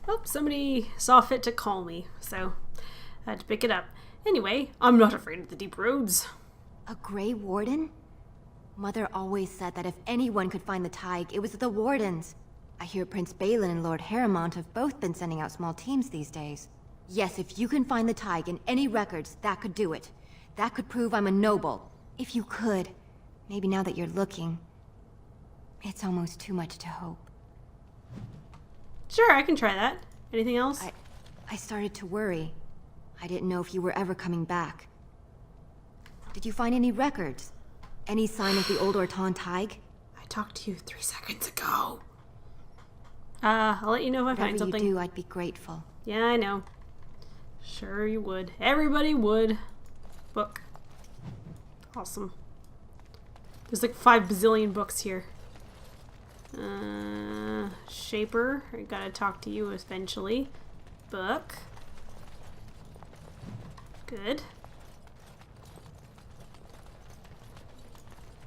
Oh, somebody saw fit to call me, so I had to pick it up. Anyway, I'm not afraid of the deep roads. A Grey Warden? Mother always said that if anyone could find the Tig, it was the Wardens. I hear Prince Balin and Lord Harrimont have both been sending out small teams these days. Yes, if you can find the Tig in any records, that could do it. That could prove I'm a noble. If you could. Maybe now that you're looking. It's almost too much to hope. Sure, I can try that. Anything else? I started to worry. I didn't know if you were ever coming back. Did you find any records? Any sign of the old Orton Tig? I talked to you 3 seconds ago. I'll let you know if I find something. Whatever you do, I'd be grateful. Yeah, I know. Sure you would. Everybody would. Book. Awesome. There's like 5 bazillion books here. Shaper. I gotta talk to you eventually. Book. Good.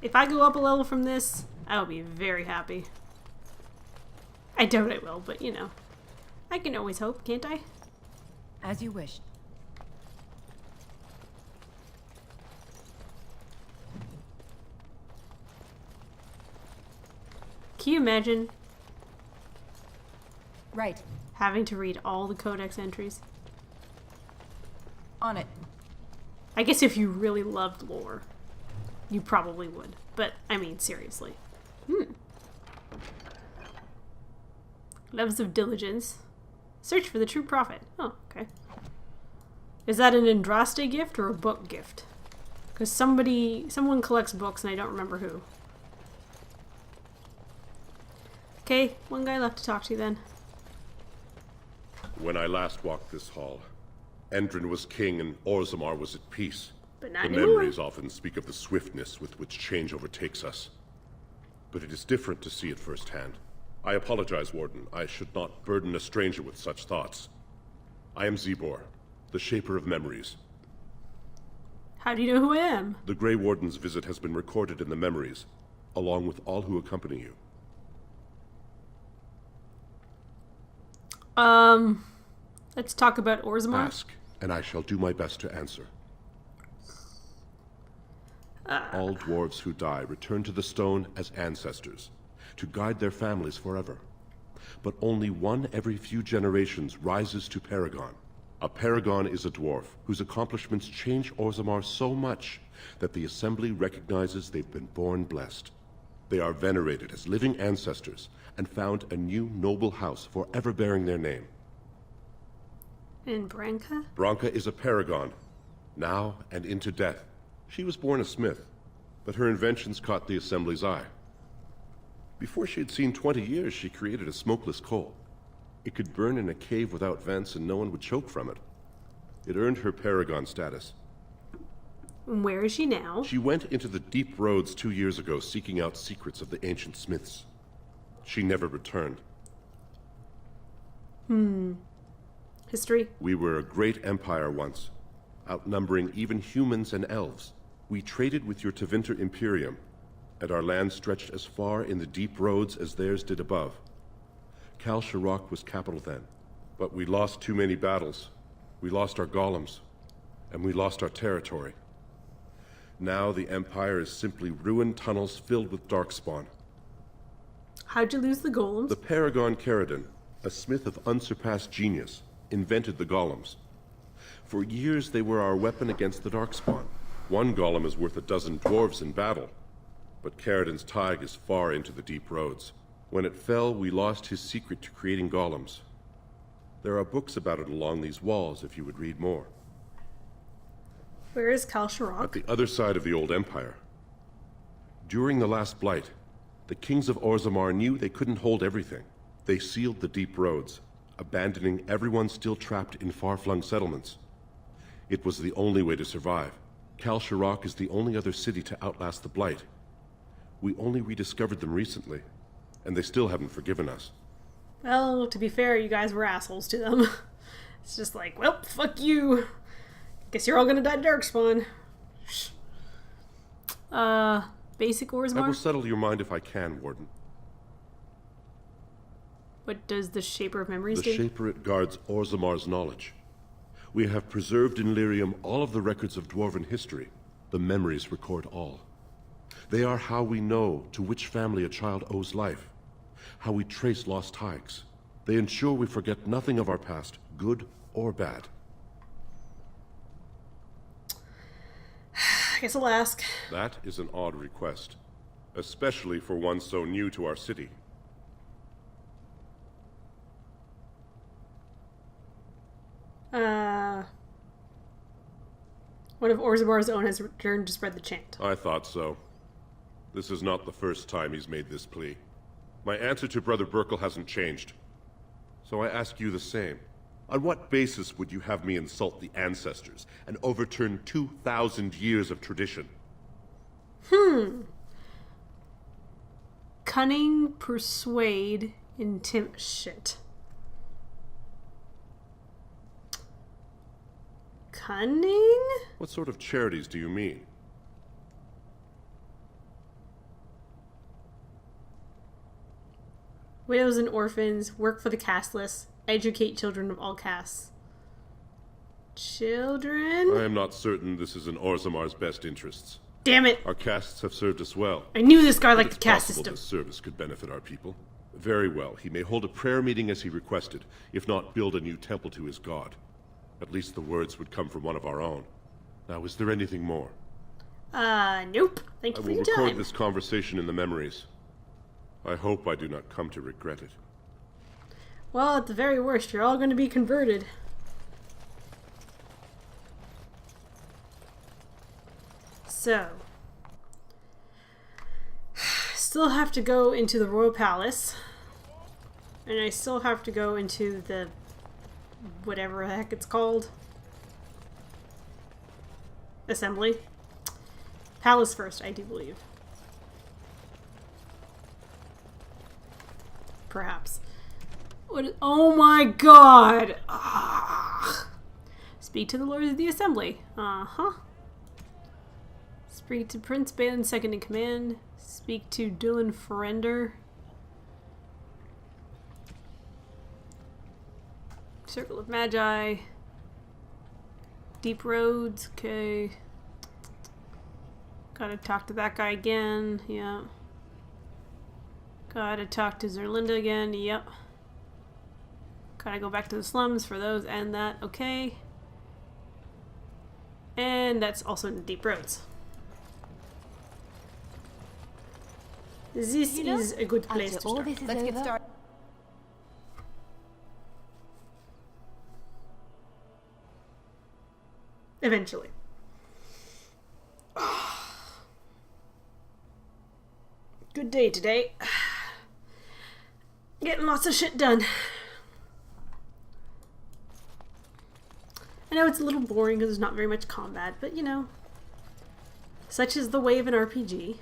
If I go up a level from this, I will be very happy. I doubt I will, but you know. I can always hope, can't I? As you wish. Can you imagine Right. having to read all the codex entries? On it. I guess if you really loved lore, you probably would. But, I mean, seriously. Loves of Diligence. Search for the true prophet. Oh, okay. Is that an Andraste gift or a book gift? Because someone collects books and I don't remember who. Okay, one guy left to talk to then. When I last walked this hall, Endrin was king and Orzammar was at peace. But not The anymore. memories often speak of the swiftness with which change overtakes us. But it is different to see it firsthand. I apologize, Warden. I should not burden a stranger with such thoughts. I am Zebor, the Shaper of Memories. How do you know who I am? The Grey Warden's visit has been recorded in the memories, along with all who accompany you. Let's talk about Orzammar. Ask, and I shall do my best to answer. All dwarves who die return to the stone as ancestors, to guide their families forever. But only one every few generations rises to Paragon. A Paragon is a dwarf whose accomplishments change Orzammar so much that the Assembly recognizes they've been born blessed. They are venerated as living ancestors and found a new noble house forever bearing their name. And Branka? Branka is a paragon, now and into death. She was born a smith, but her inventions caught the Assembly's eye. Before she had seen 20 years, she created a smokeless coal. It could burn in a cave without vents and no one would choke from it. It earned her paragon status. And where is she now? She went into the deep roads 2 years ago seeking out secrets of the ancient smiths. She never returned. History? We were a great empire once, outnumbering even humans and elves. We traded with your Tevinter Imperium, and our land stretched as far in the deep roads as theirs did above. Kal Sharok was capital then, but we lost too many battles. We lost our golems, and we lost our territory. Now the Empire is simply ruined tunnels filled with darkspawn. How'd you lose the golems? The Paragon Caridin, a smith of unsurpassed genius, invented the golems. For years they were our weapon against the darkspawn. One golem is worth a dozen dwarves in battle, but Caridin's Tig is far into the deep roads. When it fell, we lost his secret to creating golems. There are books about it along these walls if you would read more. Where is Kal At Sharok? the other side of the old empire. During the last Blight, the kings of Orzammar knew they couldn't hold everything. They sealed the deep roads, abandoning everyone still trapped in far-flung settlements. It was the only way to survive. Kal Sharok is the only other city to outlast the Blight. We only rediscovered them recently, and they still haven't forgiven us. Well, to be fair, you guys were assholes to them. It's just like, well, fuck you. Guess you're all gonna die darkspawn. Basic I will Orzammar? settle your mind if I can, Warden. What does the Shaper of Memories The do? Shaper guards Orzamar's knowledge. We have preserved in Lyrium all of the records of Dwarven history. The memories record all. They are how we know to which family a child owes life, how we trace lost tykes. They ensure we forget nothing of our past, good or bad. I guess I'll ask. That is an odd request, especially for one so new to our city. One of Orzamar's own has returned to spread the chant. I thought so. This is not the first time he's made this plea. My answer to Brother Burkle hasn't changed. So I ask you the same. On what basis would you have me insult the ancestors and overturn 2,000 years of tradition? Cunning, persuade, shit. Cunning? What sort of charities do you mean? Widows and orphans, work for the castless, educate children of all castes. Children? I am not certain this is in Orzamar's best interests. Damn it! Our castes have served us well. I knew this guy But liked the it's caste possible system. this service could benefit our people. Very well, he may hold a prayer meeting as he requested, if not build a new temple to his god. At least the words would come from one of our own. Now, is there anything more? Nope. Thank I you for will your record time. this conversation in the memories. I hope I do not come to regret it. Well, at the very worst, you're all going to be converted. So, still have to go into the royal palace, and I still have to go into the whatever the heck it's called. Assembly. Palace first, I do believe. Perhaps. What? Oh my god! Ah. Speak to the Lords of the Assembly. Uh-huh. Speak to Prince Balin, second in command. Speak to Dylan Ferender. Circle of Magi. Deep Roads, okay. Gotta talk to that guy again, yeah. Gotta talk to Zerlinda again, yep. Gotta go back to the slums for those and that, okay. And that's also in Deep Roads. This is a good place to start. Let's get started. Eventually. Good day today. Getting lots of shit done. I know it's a little boring because there's not very much combat, but you know, such is the way of an RPG.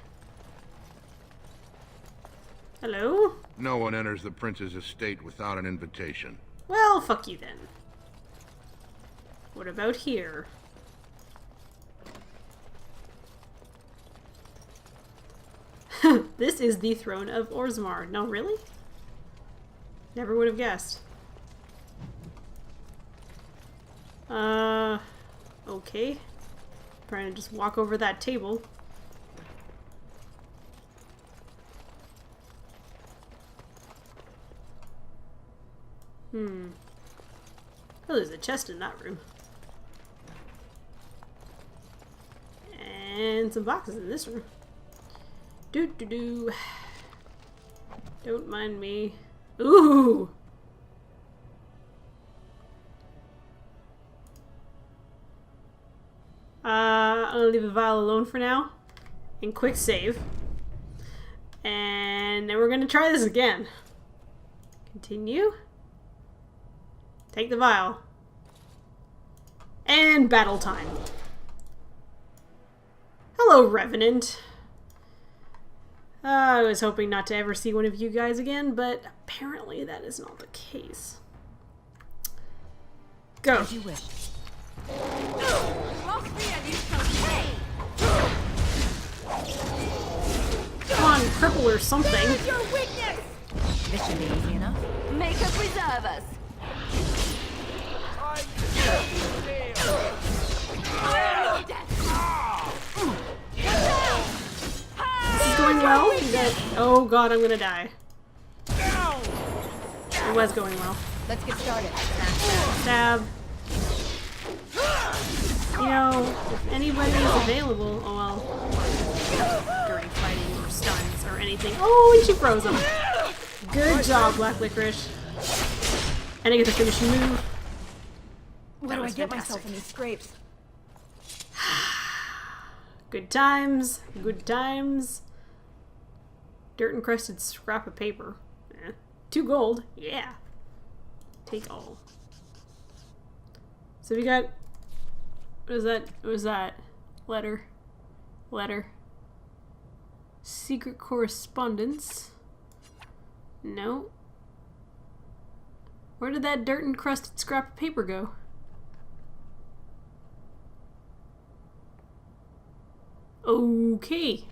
Hello? No one enters the prince's estate without an invitation. Well, fuck you then. What about here? This is the throne of Orzammar. No, really? Never would have guessed. Okay. Trying to just walk over that table. Oh, there's a chest in that room. And some boxes in this room. Doo-doo-doo. Don't mind me. Ooh! I'm gonna leave the vial alone for now. And quick save. And then we're gonna try this again. Continue. Take the vial. And battle time. Hello, Revenant. I was hoping not to ever see one of you guys again, but apparently that is not the case. Go. As you wish. Come on, cripple or something. This should be easy enough. Maker preserve us. This is going well. Oh god, I'm gonna die. It was going well. Let's get started. Stab. You know, if anybody is available, oh well, during fighting or stuns or anything. Oh, and she froze him. Good job, Black Licorice. And I get the finishing move. Where do I get myself in these scrapes? Good times. Good times. Dirt encrusted scrap of paper. 2 gold. Yeah. Take all. So we got... What is that? What was that? Letter. Secret correspondence. No. Where did that dirt encrusted scrap of paper go? Okay.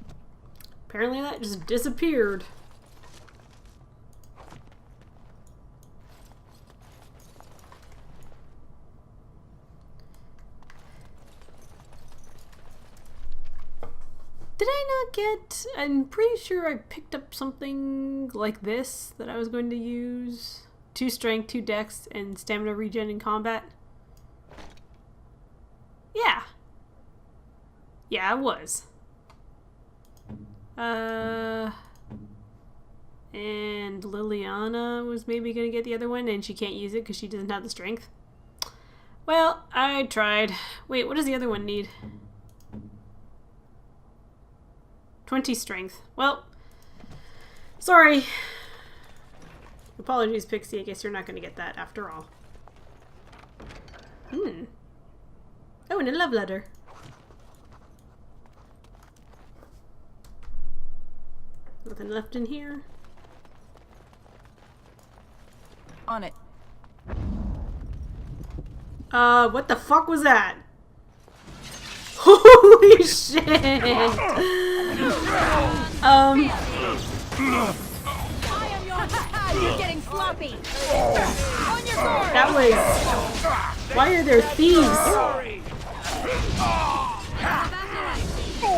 Apparently that just disappeared. Did I not get... I'm pretty sure I picked up something like this that I was going to use. 2 strength, 2 dex, and stamina regen in combat. Yeah. Yeah, I was. And Liliana was maybe going to get the other one, and she can't use it because she doesn't have the strength. Well, I tried. Wait, what does the other one need? 20 strength. Well, sorry. Apologies, Pixie. I guess you're not going to get that after all. Oh, and a love letter. Nothing left in here. On it. What the fuck was that? Holy shit! You're getting sloppy. That was... Why are there thieves?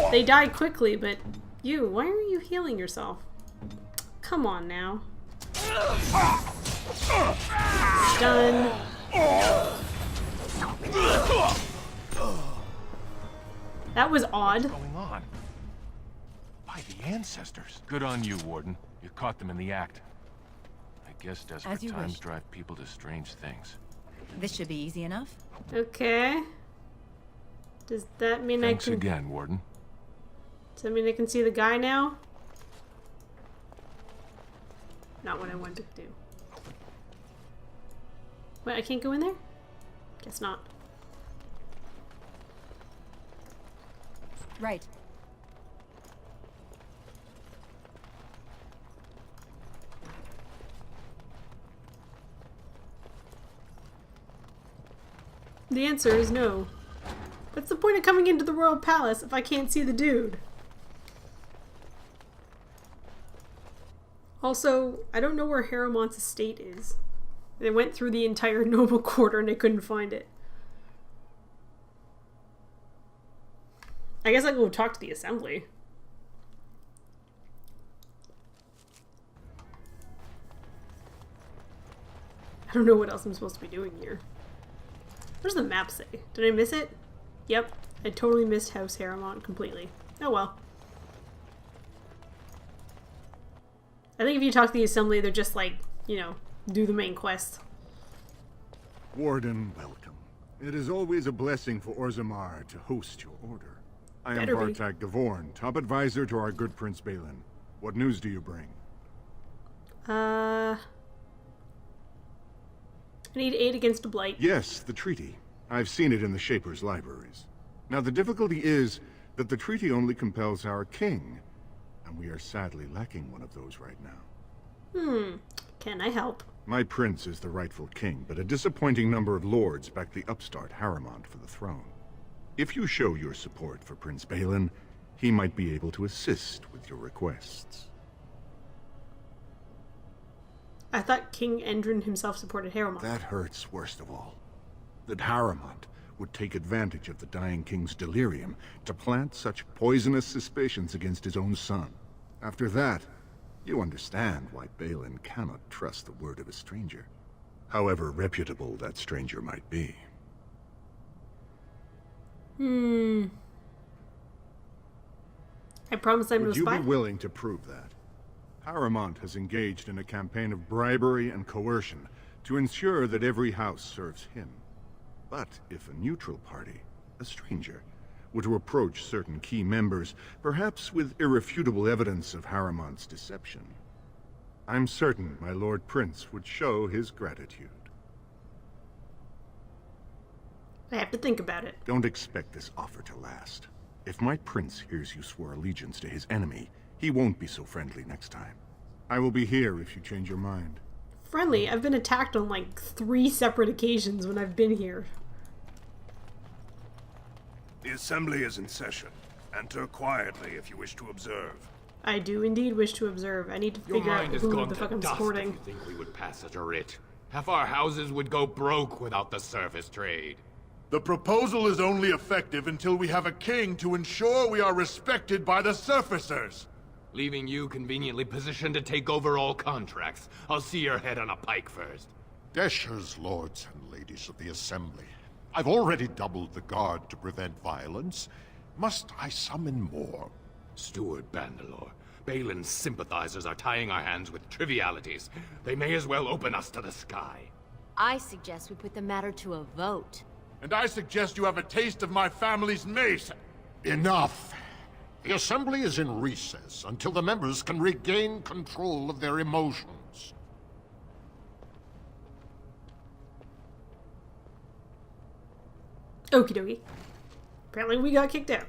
They die quickly, but you, why are you healing yourself? Come on now. Stun. That was odd. What's going on? By the ancestors. Good on you, Warden. You caught them in the act. I guess desperate times drive people to strange things. This should be easy enough. Okay. Does that mean Thanks I can... again, Warden. Does that mean I can see the guy now? Not what I wanted to do. Wait, I can't go in there? Guess not. Right. The answer is no. What's the point of coming into the royal palace if I can't see the dude? Also, I don't know where Haramont's estate is. They went through the entire noble quarter and they couldn't find it. I guess I'll go talk to the assembly. I don't know what else I'm supposed to be doing here. What does the map say? Did I miss it? Yep, I totally missed House Haramont completely. Oh well. I think if you talk to the assembly, they're just like, you know, do the main quest. Warden, welcome. It is always a blessing for Orzammar to host your order. I am Bartak Gavorn, top advisor to our good Prince Balin. What news do you bring? I need aid against a Blight. Yes, the treaty. I've seen it in the Shaper's libraries. Now the difficulty is that the treaty only compels our king, and we are sadly lacking one of those right now. Can I help? My prince is the rightful king, but a disappointing number of lords back the upstart Haramont for the throne. If you show your support for Prince Balin, he might be able to assist with your requests. I thought King Endrin himself supported Haremont. That hurts worst of all. That Haremont would take advantage of the dying king's delirium to plant such poisonous suspicions against his own son. After that, you understand why Balin cannot trust the word of a stranger, however reputable that stranger might be. I promise I'm no Would you spy. be willing to prove that? Haremont has engaged in a campaign of bribery and coercion to ensure that every house serves him. But if a neutral party, a stranger, were to approach certain key members, perhaps with irrefutable evidence of Haremont's deception, I'm certain my Lord Prince would show his gratitude. I have to think about it. Don't expect this offer to last. If my prince hears you swore allegiance to his enemy, he won't be so friendly next time. I will be here if you change your mind. Friendly? I've been attacked on like 3 separate occasions when I've been here. The assembly is in session. Enter quietly if you wish to observe. I do indeed wish to observe. I need to Your figure out mind has who gone the to fuck I'm dust supporting. if you think we would pass such a writ. Half our houses would go broke without the service trade. The proposal is only effective until we have a king to ensure we are respected by the surfacers. Leaving you conveniently positioned to take over all contracts. I'll see your head on a pike first. Deshers, lords and ladies of the Assembly. I've already doubled the guard to prevent violence. Must I summon more? Steward Bandalore, Balin's sympathizers are tying our hands with trivialities. They may as well open us to the sky. I suggest we put the matter to a vote. And I suggest you have a taste of my family's mace. Enough! The Assembly is in recess until the members can regain control of their emotions. Okie dokie. Apparently we got kicked out.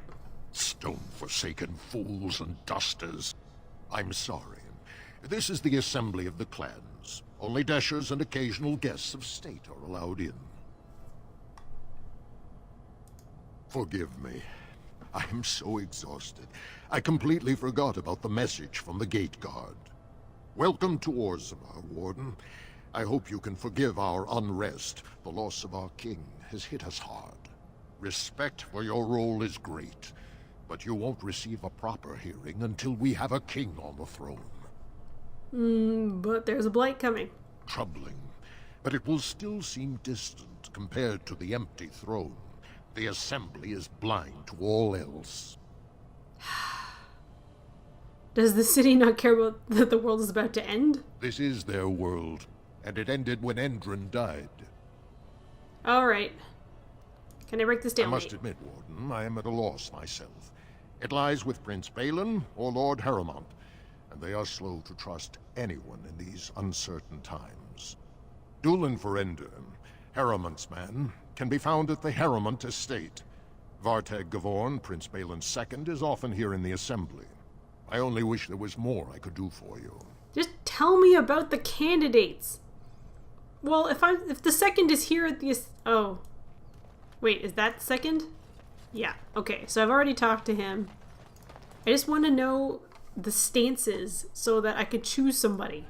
Stone-forsaken fools and dusters. I'm sorry. This is the Assembly of the Clans. Only Deshers and occasional guests of state are allowed in. Forgive me. I am so exhausted. I completely forgot about the message from the gate guard. Welcome to Orzammar, Warden. I hope you can forgive our unrest. The loss of our king has hit us hard. Respect for your role is great, but you won't receive a proper hearing until we have a king on the throne. But there's a Blight coming. Troubling, but it will still seem distant compared to the empty throne. The Assembly is blind to all else. Does the city not care about that the world is about to end? This is their world, and it ended when Endrin died. Alright. Can I break this down? I must admit, Warden, I am at a loss myself. It lies with Prince Balin or Lord Haremont, and they are slow to trust anyone in these uncertain times. Dulin Ferelden, Haremont's man, can be found at the Haremont estate. Vartag Gavorn, Prince Balin's second, is often here in the Assembly. I only wish there was more I could do for you. Just tell me about the candidates. Well, if the second is here at the... Oh. Wait, is that second? Yeah, okay. So I've already talked to him. I just want to know the stances so that I could choose somebody.